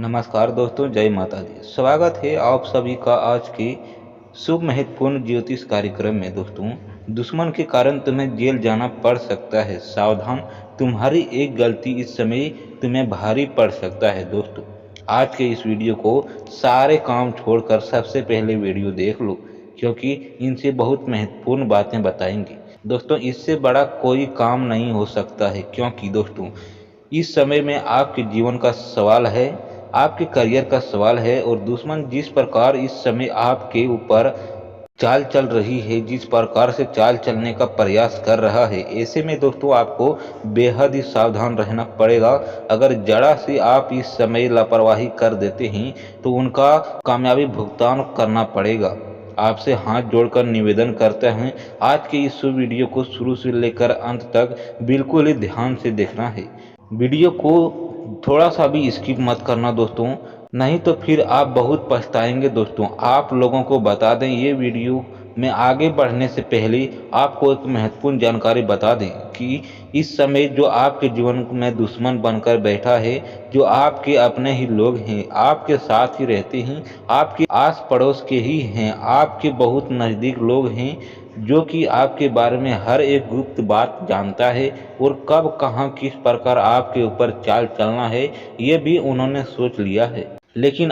नमस्कार दोस्तों, जय माता दी। स्वागत है आप सभी का आज के शुभ महत्वपूर्ण ज्योतिष कार्यक्रम में। दोस्तों, दुश्मन के कारण तुम्हें जेल जाना पड़ सकता है, सावधान। तुम्हारी एक गलती इस समय तुम्हें भारी पड़ सकता है। दोस्तों, आज के इस वीडियो को सारे काम छोड़कर सबसे पहले वीडियो देख लो, क्योंकि इनसे बहुत महत्वपूर्ण बातें बताएंगे। दोस्तों, इससे बड़ा कोई काम नहीं हो सकता है, क्योंकि दोस्तों इस समय में आपके जीवन का सवाल है, आपके करियर का सवाल है। और दुश्मन जिस प्रकार इस समय आपके ऊपर चाल चल रही है, जिस प्रकार से चाल चलने का प्रयास कर रहा है, ऐसे में दोस्तों आपको बेहद ही सावधान रहना पड़ेगा। अगर जरा से आप इस समय लापरवाही कर देते हैं तो उनका कामयाबी भुगतान करना पड़ेगा। आपसे हाथ जोड़कर निवेदन करते हैं, आज के इस वीडियो को शुरू से लेकर अंत तक बिल्कुल ही ध्यान से देखना है। वीडियो को थोड़ा सा भी स्किप मत करना दोस्तों, नहीं तो फिर आप बहुत पछताएंगे। दोस्तों, आप लोगों को बता दें, ये वीडियो में आगे बढ़ने से पहले आपको एक महत्वपूर्ण जानकारी बता दें कि इस समय जो आपके जीवन में दुश्मन बनकर बैठा है, जो आपके अपने ही लोग हैं, आपके साथ ही रहते हैं, आपके आस पड़ोस के ही हैं, आपके बहुत नज़दीक लोग हैं, जो कि आपके बारे में हर एक गुप्त बात जानता है और कब कहाँ किस प्रकार आपके ऊपर चाल चलना है, ये भी उन्होंने सोच लिया है। लेकिन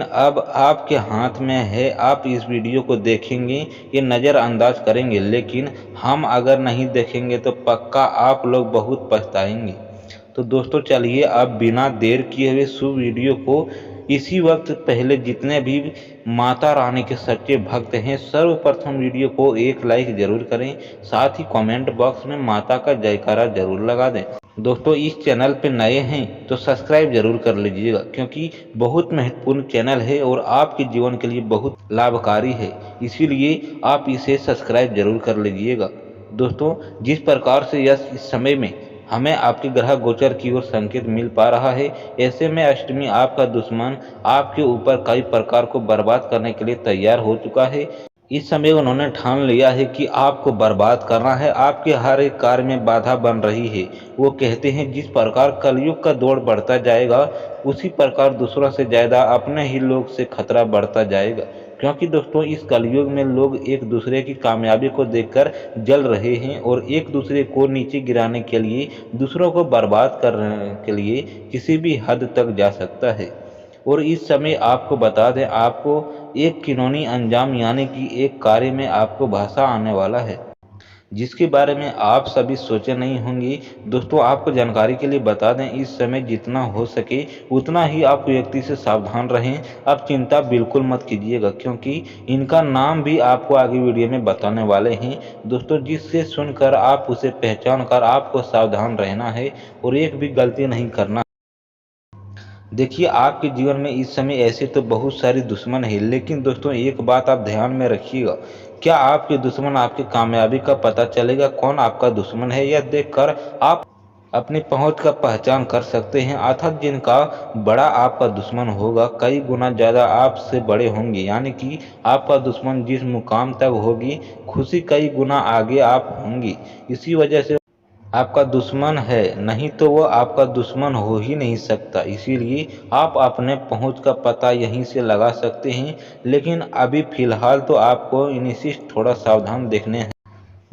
अब आपके हाथ में है। आप इस वीडियो को देखेंगे, ये नज़रअंदाज करेंगे, लेकिन हम अगर नहीं देखेंगे तो पक्का आप लोग बहुत पछताएंगे। तो दोस्तों चलिए, अब बिना देर किए हुए शुभ वीडियो को इसी वक्त पहले जितने भी माता रानी के सच्चे भक्त हैं, सर्वप्रथम वीडियो को एक लाइक जरूर करें, साथ ही कमेंट बॉक्स में माता का जयकारा जरूर लगा दें। दोस्तों, इस चैनल पे नए हैं तो सब्सक्राइब जरूर कर लीजिएगा, क्योंकि बहुत महत्वपूर्ण चैनल है और आपके जीवन के लिए बहुत लाभकारी है, इसीलिए आप इसे सब्सक्राइब जरूर कर लीजिएगा। दोस्तों, जिस प्रकार से इस समय में हमें आपके ग्रह गोचर की ओर संकेत मिल पा रहा है, ऐसे में अष्टमी आपका दुश्मन आपके ऊपर कई प्रकार को बर्बाद करने के लिए तैयार हो चुका है। इस समय उन्होंने ठान लिया है कि आपको बर्बाद करना है, आपके हर एक कार्य में बाधा बन रही है। वो कहते हैं, जिस प्रकार कलयुग का दौर बढ़ता जाएगा, उसी प्रकार दूसरों से ज़्यादा अपने ही लोग से खतरा बढ़ता जाएगा। क्योंकि दोस्तों इस कलयुग में लोग एक दूसरे की कामयाबी को देखकर जल रहे हैं और एक दूसरे को नीचे गिराने के लिए, दूसरों को बर्बाद करने के लिए किसी भी हद तक जा सकता है। और इस समय आपको बता दें, आपको एक किनौनी अंजाम यानी कि एक कार्य में आपको भाषा आने वाला है, जिसके बारे में आप सभी सोचे नहीं होंगे। दोस्तों, आपको जानकारी के लिए बता दें, इस समय जितना हो सके उतना ही आप व्यक्ति से सावधान रहें। आप चिंता बिल्कुल मत कीजिएगा, क्योंकि इनका नाम भी आपको आगे वीडियो में बताने वाले हैं। दोस्तों, जिससे सुनकर आप उसे पहचान कर आपको सावधान रहना है और एक भी गलती नहीं करना। देखिए, आपके जीवन में इस समय ऐसे तो बहुत सारे दुश्मन हैं, लेकिन दोस्तों एक बात आप ध्यान में रखिएगा, क्या आपके दुश्मन आपकी कामयाबी का पता चलेगा कौन आपका दुश्मन है, यह देखकर आप अपनी पहुंच का पहचान कर सकते हैं। अर्थात जिनका बड़ा आपका दुश्मन होगा, कई गुना ज़्यादा आपसे बड़े होंगे, यानी कि आपका दुश्मन जिस मुकाम तक होगी, खुशी कई गुना आगे आप होंगी। इसी वजह से आपका दुश्मन है, नहीं तो वो आपका दुश्मन हो ही नहीं सकता। इसीलिए आप अपने पहुंच का पता यहीं से लगा सकते हैं, लेकिन अभी फ़िलहाल तो आपको इन्हीं से थोड़ा सावधान देखने हैं।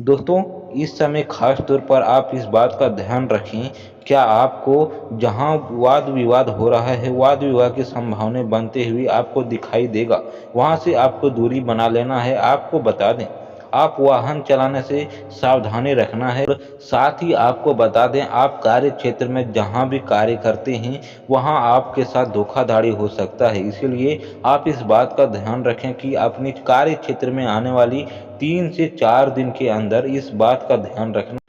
दोस्तों, इस समय खास तौर पर आप इस बात का ध्यान रखें, क्या आपको जहां वाद विवाद हो रहा है, वाद विवाद की संभावनाएं बनते हुए आपको दिखाई देगा, वहां से आपको दूरी बना लेना है। आपको बता दें, आप वाहन चलाने से सावधानी रखना है। साथ ही आपको बता दें, आप कार्य क्षेत्र में जहां भी कार्य करते हैं, वहां आपके साथ धोखाधड़ी हो सकता है। इसीलिए आप इस बात का ध्यान रखें कि अपने कार्य क्षेत्र में आने वाली 3 से 4 दिन के अंदर इस बात का ध्यान रखना,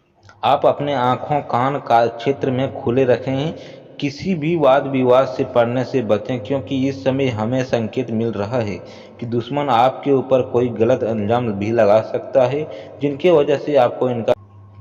आप अपने आँखों कान का क्षेत्र में खुले रखें, किसी भी वाद विवाद से पड़ने से बचें, क्योंकि इस समय हमें संकेत मिल रहा है कि दुश्मन आपके ऊपर कोई गलत अंजाम भी लगा सकता है, जिनके वजह से आपको इनका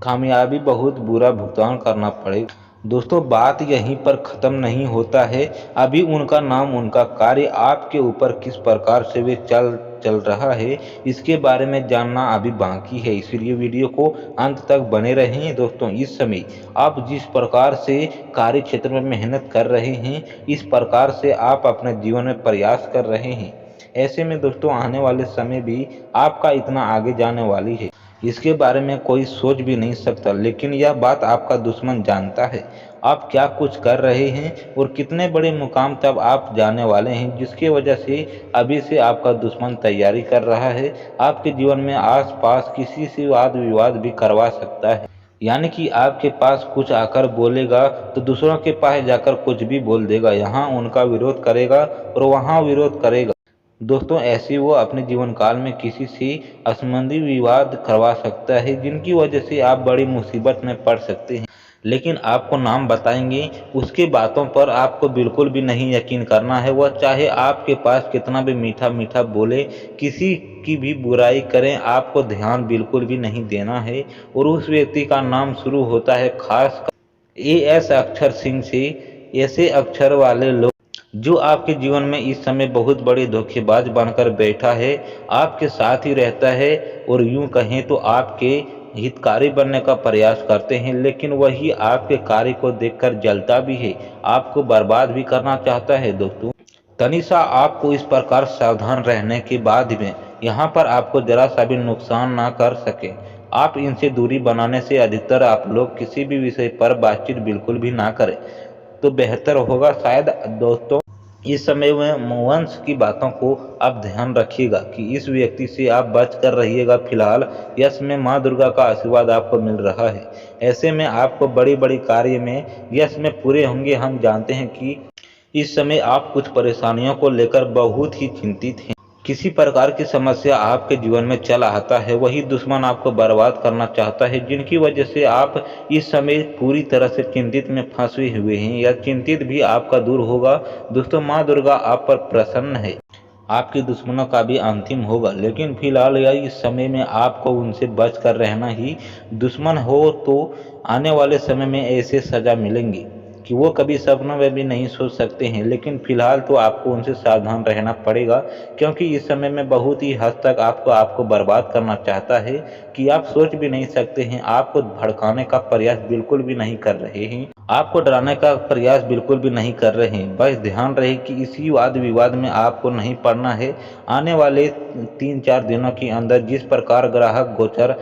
कामयाबी बहुत बुरा भुगतान करना पड़ेगा। दोस्तों बात यहीं पर ख़त्म नहीं होता है। अभी उनका नाम, उनका कार्य आपके ऊपर किस प्रकार से वे चल रहा है, इसके बारे में जानना अभी बाकी है। इसीलिए वीडियो को अंत तक बने रहें। दोस्तों इस समय आप जिस प्रकार से कार्य क्षेत्र में मेहनत कर रहे हैं, इस प्रकार से आप अपने जीवन में प्रयास कर रहे हैं, ऐसे में दोस्तों आने वाले समय भी आपका इतना आगे जाने वाली है, इसके बारे में कोई सोच भी नहीं सकता। लेकिन यह बात आपका दुश्मन जानता है, आप क्या कुछ कर रहे हैं और कितने बड़े मुकाम तक आप जाने वाले हैं, जिसकी वजह से अभी से आपका दुश्मन तैयारी कर रहा है। आपके जीवन में आसपास किसी से वाद विवाद भी करवा सकता है, यानी कि आपके पास कुछ आकर बोलेगा तो दूसरों के पास जाकर कुछ भी बोल देगा। यहाँ उनका विरोध करेगा और वहाँ विरोध करेगा। दोस्तों ऐसे वो अपने जीवन काल में किसी से असंबंधी विवाद करवा सकता है, जिनकी वजह से आप बड़ी मुसीबत में पड़ सकते हैं। लेकिन आपको नाम बताएंगे, उसकी बातों पर आपको बिल्कुल भी नहीं यकीन करना है। वह चाहे आपके पास कितना भी मीठा मीठा बोले, किसी की भी बुराई करें, आपको ध्यान बिल्कुल भी नहीं देना है। और उस व्यक्ति का नाम शुरू होता है खास AS अक्षर सिंह से। ऐसे अक्षर वाले लोग जो आपके जीवन में इस समय बहुत बड़े धोखेबाज बनकर बैठा है, आपके साथ ही रहता है और यूं कहें तो आपके हितकारी बनने का प्रयास करते हैं, लेकिन वही आपके कार्य को देखकर जलता भी है, आपको बर्बाद भी करना चाहता है। दोस्तों तनिषा आपको इस प्रकार सावधान रहने के बाद में यहाँ पर आपको जरा सा भी नुकसान ना कर सके। आप इनसे दूरी बनाने से अधिकतर आप लोग किसी भी विषय पर बातचीत बिल्कुल भी ना करें तो बेहतर होगा। शायद दोस्तों इस समय में वंश की बातों को आप ध्यान रखिएगा कि इस व्यक्ति से आप बच कर रहिएगा। फिलहाल यश में माँ दुर्गा का आशीर्वाद आपको मिल रहा है, ऐसे में आपको बड़ी बड़ी कार्य में यश में पूरे होंगे। हम जानते हैं कि इस समय आप कुछ परेशानियों को लेकर बहुत ही चिंतित हैं। किसी प्रकार की समस्या आपके जीवन में चल आता है, वही दुश्मन आपको बर्बाद करना चाहता है, जिनकी वजह से आप इस समय पूरी तरह से चिंतित में फंसे हुए हैं। यह चिंतित भी आपका दूर होगा। दोस्तों माँ दुर्गा आप पर प्रसन्न है, आपके दुश्मनों का भी अंतिम होगा। लेकिन फिलहाल या इस समय में आपको उनसे बच कर रहना ही। दुश्मन हो तो आने वाले समय में ऐसे सजा मिलेंगी कि वो कभी सपनों में भी नहीं सोच सकते हैं। लेकिन फिलहाल तो आपको उनसे सावधान रहना पड़ेगा, क्योंकि इस समय में बहुत ही हद तक आपको बर्बाद करना चाहता है कि आप सोच भी नहीं सकते हैं। आपको भड़काने का प्रयास बिल्कुल भी नहीं कर रहे हैं, आपको डराने का प्रयास बिल्कुल भी नहीं कर रहे हैं। बस ध्यान रहे कि इसी वाद विवाद में आपको नहीं पड़ना है। आने वाले 3-4 दिनों के अंदर जिस प्रकार ग्राहक गोचर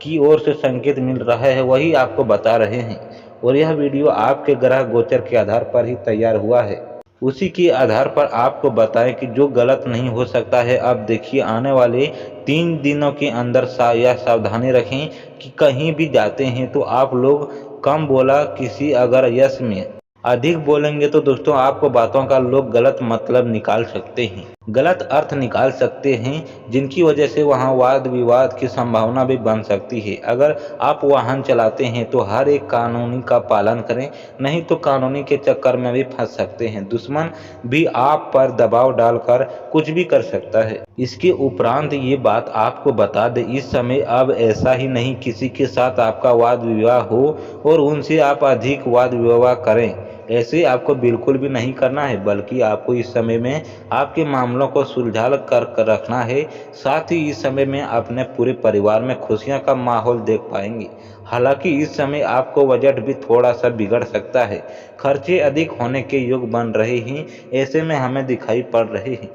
की ओर से संकेत मिल रहा है, वही आपको बता रहे हैं। और यह वीडियो आपके ग्रह गोचर के आधार पर ही तैयार हुआ है, उसी के आधार पर आपको बताएं कि जो गलत नहीं हो सकता है। अब देखिए आने वाले 3 दिनों के अंदर यह सावधानी रखें कि कहीं भी जाते हैं तो आप लोग कम बोला किसी, अगर यश में अधिक बोलेंगे तो दोस्तों आपको बातों का लोग गलत मतलब निकाल सकते हैं, गलत अर्थ निकाल सकते हैं, जिनकी वजह से वहां वाद विवाद की संभावना भी बन सकती है। अगर आप वाहन चलाते हैं तो हर एक कानूनी का पालन करें, नहीं तो कानूनी के चक्कर में भी फंस सकते हैं। दुश्मन भी आप पर दबाव डालकर कुछ भी कर सकता है। इसके उपरांत ये बात आपको बता दें, इस समय अब ऐसा ही नहीं किसी के साथ आपका वाद विवाद हो और उनसे आप अधिक वाद विवाद करें, ऐसे आपको बिल्कुल भी नहीं करना है। बल्कि आपको इस समय में आपके मामलों को सुलझा कर रखना है। साथ ही इस समय में अपने पूरे परिवार में खुशियां का माहौल देख पाएंगे। हालांकि इस समय आपको बजट भी थोड़ा सा बिगड़ सकता है, खर्चे अधिक होने के योग बन रहे हैं, ऐसे में हमें दिखाई पड़ रहे हैं।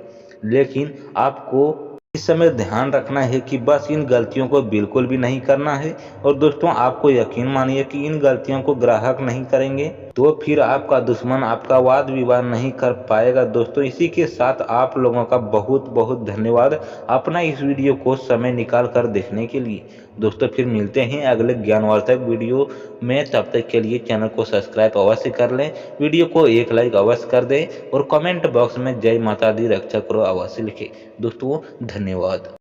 लेकिन आपको इस समय ध्यान रखना है कि बस इन गलतियों को बिल्कुल भी नहीं करना है। और दोस्तों आपको यकीन मानिए कि इन गलतियों को ग्राहक नहीं करेंगे तो फिर आपका दुश्मन आपका वाद विवाद नहीं कर पाएगा। दोस्तों इसी के साथ आप लोगों का बहुत बहुत धन्यवाद अपना इस वीडियो को समय निकाल कर देखने के लिए। दोस्तों फिर मिलते हैं अगले ज्ञानवर्धक वीडियो में, तब तक के लिए चैनल को सब्सक्राइब अवश्य कर लें, वीडियो को एक लाइक अवश्य कर दें और कमेंट बॉक्स में जय माता दी रक्षा करो अवश्य लिखें। दोस्तों धन्यवाद।